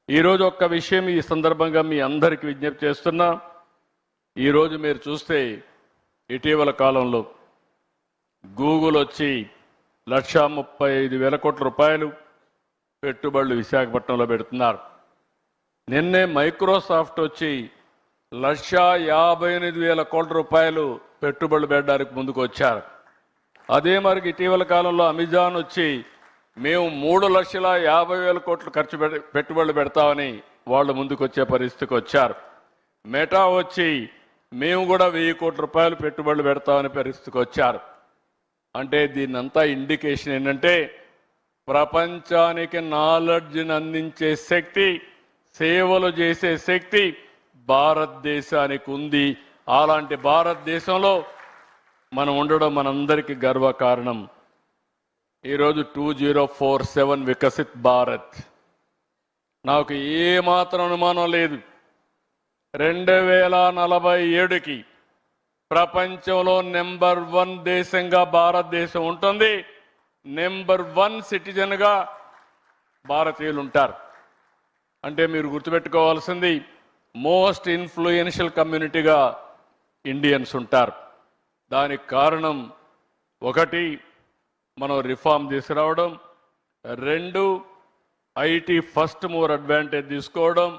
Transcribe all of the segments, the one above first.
ఈరోజు ఒక్క విషయం ఈ సందర్భంగా మీ అందరికీ విజ్ఞప్తి చేస్తున్నా. ఈరోజు మీరు చూస్తే ఇటీవల కాలంలో గూగుల్ వచ్చి 1,35,000 కోట్ల రూపాయలు పెట్టుబడులు విశాఖపట్నంలో పెడుతున్నారు. నిన్నే మైక్రోసాఫ్ట్ వచ్చి 1,58,000 కోట్ల రూపాయలు పెట్టుబడులు పెట్టడానికి ముందుకు వచ్చారు. అదే మరి ఇటీవల కాలంలో అమెజాన్ వచ్చి మేము 3,50,000 కోట్లు పెట్టుబడులు పెడతామని వాళ్ళు ముందుకు వచ్చే పరిస్థితికి వచ్చారు. మెటా వచ్చి మేము కూడా 1,000 కోట్ల రూపాయలు పెట్టుబడులు పెడతామని పరిస్థితికి వచ్చారు. అంటే దీన్నంతా ఇండికేషన్ ఏంటంటే ప్రపంచానికి నాలెడ్జ్ని అందించే శక్తి, సేవలు చేసే శక్తి భారతదేశానికి ఉంది. అలాంటి భారతదేశంలో మనం ఉండడం మనందరికీ గర్వకారణం. ఈరోజు 2047 వికసిత్ భారత్. నాకు ఏమాత్రం అనుమానం లేదు, 2047కి ప్రపంచంలో నెంబర్ 1 దేశంగా భారతదేశం ఉంటుంది. నెంబర్ 1 సిటిజన్గా భారతీయులు ఉంటారు. అంటే మీరు గుర్తుపెట్టుకోవాల్సింది మోస్ట్ ఇన్ఫ్లుయెన్షియల్ కమ్యూనిటీగా ఇండియన్స్ ఉంటారు. దానికి కారణం 1 మనం రిఫార్మ్ తీసుకురావడం, 2 ఐటీ ఫస్ట్ మూవర్ అడ్వాంటేజ్ తీసుకోవడం,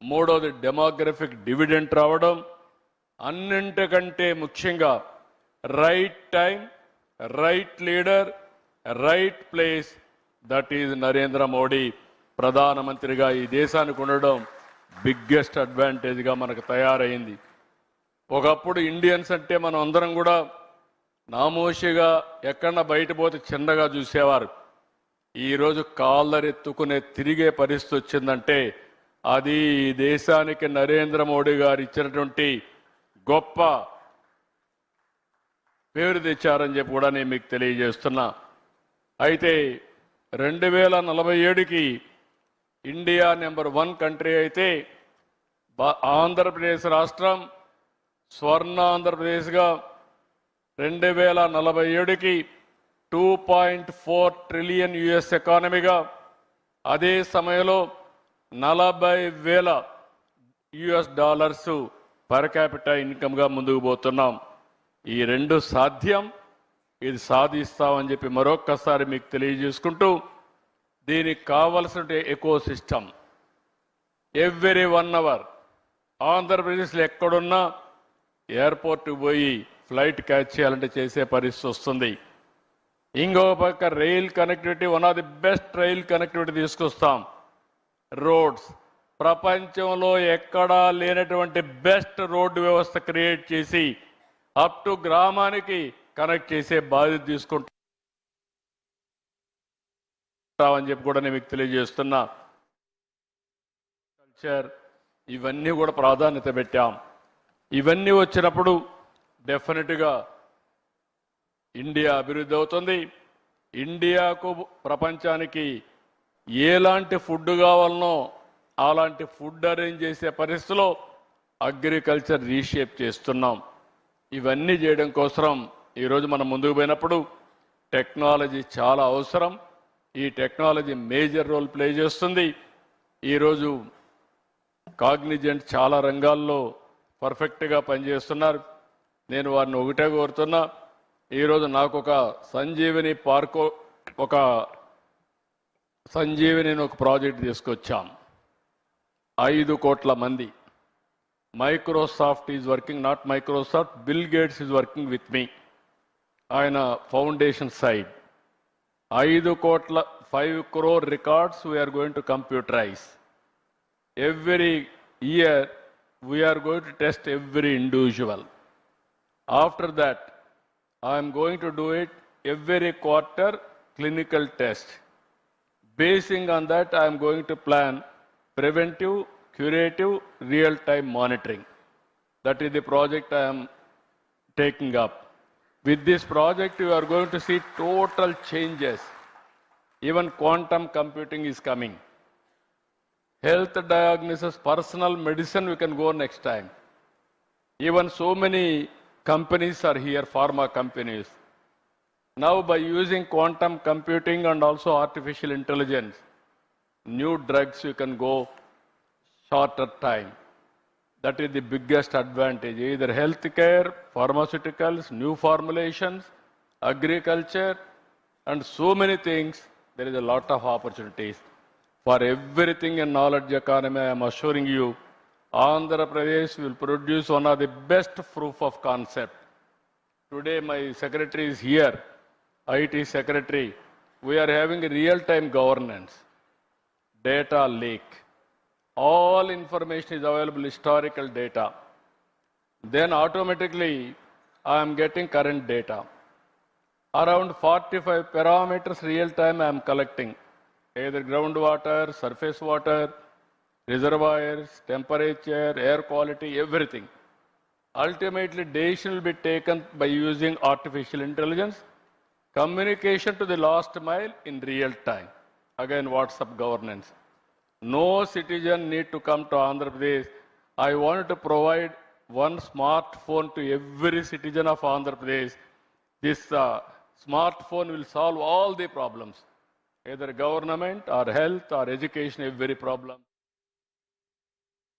3వది డెమోగ్రఫిక్ డివిడెంట్ రావడం, అన్నింటికంటే ముఖ్యంగా right time, right leader, right place, that is Narendra Modi ప్రధానమంత్రిగా ఈ దేశానికి ఉండడం బిగ్గెస్ట్ అడ్వాంటేజ్గా మనకు తయారైంది. ఒకప్పుడు ఇండియన్స్ అంటే మనం అందరం కూడా నామోషిగా ఎక్కడన్నా బయట పోతే చిన్నగా చూసేవారు. ఈరోజు కాళ్ళరెత్తుకునే తిరిగే పరిస్థితి వచ్చిందంటే అది ఈ దేశానికి నరేంద్ర మోడీ గారు ఇచ్చినటువంటి గొప్ప పేరు తెచ్చారని చెప్పి కూడా నేను మీకు తెలియజేస్తున్నా. అయితే 2047కి ఇండియా నెంబర్ 1 కంట్రీ అయితే ఆంధ్రప్రదేశ్ రాష్ట్రం స్వర్ణ ఆంధ్రప్రదేశ్గా 2047కి 2.4 ట్రిలియన్ యుఎస్ ఎకానమీగా, అదే సమయంలో $40,000 పర్ క్యాపిటల్ ఇన్కమ్గా ముందుకు పోతున్నాం. ఈ 2 సాధ్యం. ఇది సాధిస్తామని చెప్పి మరొక్కసారి మీకు తెలియజేసుకుంటూ, దీనికి కావలసిన ఎకో సిస్టమ్ ఎవ్రీ 1 అవర్ ఆంధ్రప్రదేశ్లో ఎక్కడున్నా ఎయిర్పోర్ట్కి పోయి ఫ్లైట్ క్యాచ్ చేయాలంటే చేసే పరిస్థితి వస్తుంది. ఇంకో పక్క rail connectivity, one of the best rail connectivity తీసుకొస్తాం. రోడ్స్ ప్రపంచంలో ఎక్కడా లేనటువంటి బెస్ట్ రోడ్డు వ్యవస్థ క్రియేట్ చేసి అప్ టు గ్రామానికి కనెక్ట్ చేసే బాధ్యత తీసుకుంటామని చెప్పి కూడా నేను మీకు తెలియజేస్తున్నా. కల్చర్ ఇవన్నీ కూడా ప్రాధాన్యత పెట్టాం. ఇవన్నీ వచ్చినప్పుడు డెఫినెట్గా ఇండియా అభివృద్ధి అవుతుంది. ఇండియాకు ప్రపంచానికి ఎలాంటి ఫుడ్ కావాలనో అలాంటి ఫుడ్ అరేంజ్ చేసే పరిస్థితిలో అగ్రికల్చర్ రీషేప్ చేస్తున్నాం. ఇవన్నీ చేయడం కోసం ఈరోజు మనం ముందుకు పోయినప్పుడు టెక్నాలజీ చాలా అవసరం. ఈ టెక్నాలజీ మేజర్ రోల్ ప్లే చేస్తుంది. ఈరోజు కాగ్నిజెంట్ చాలా రంగాల్లో పర్ఫెక్ట్గా పనిచేస్తున్నారు. నేను వారిని ఒకటే కోరుతున్నా, ఈరోజు నాకు ఒక సంజీవిని పార్కు, ఒక సంజీవిని ఒక ప్రాజెక్ట్ తీసుకొచ్చాం. 5 కోట్ల మంది. Microsoft is working, not Microsoft, Bill Gates is working with me. ఆయన foundation side 5 crore records we are going to computerize. Every year we are going to test every individual. After that, I am going to do it every quarter clinical test. Basing on that, I am going to plan preventive, curative, real-time monitoring. That is the project I am taking up. With this project, you are going to see total changes. Even quantum computing is coming. Health diagnosis, personal medicine, we can go next time. Even so many companies are here, pharma companies. Now by using quantum computing and also artificial intelligence, new drugs you can go shorter time. That is the biggest advantage. Either healthcare, pharmaceuticals, new formulations, agriculture, and so many things. There is a lot of opportunities. For everything in knowledge economy, I am assuring you, Andhra Pradesh will produce one of the best proof of concept. Today my secretary is here, IT secretary. We are having a real-time governance, data lake. All information is available, historical data. Then automatically I am getting current data. Around 45 parameters real time I am collecting, either groundwater, surface water, reservoirs, temperature, air quality, everything. Ultimately, decision will be taken by using artificial intelligence, communication to the last mile in real time. Again, WhatsApp governance. No citizen need to come to Andhra Pradesh. I want to provide one smartphone to every citizen of Andhra Pradesh. This smartphone will solve all the problems, either government or health or education, every problem.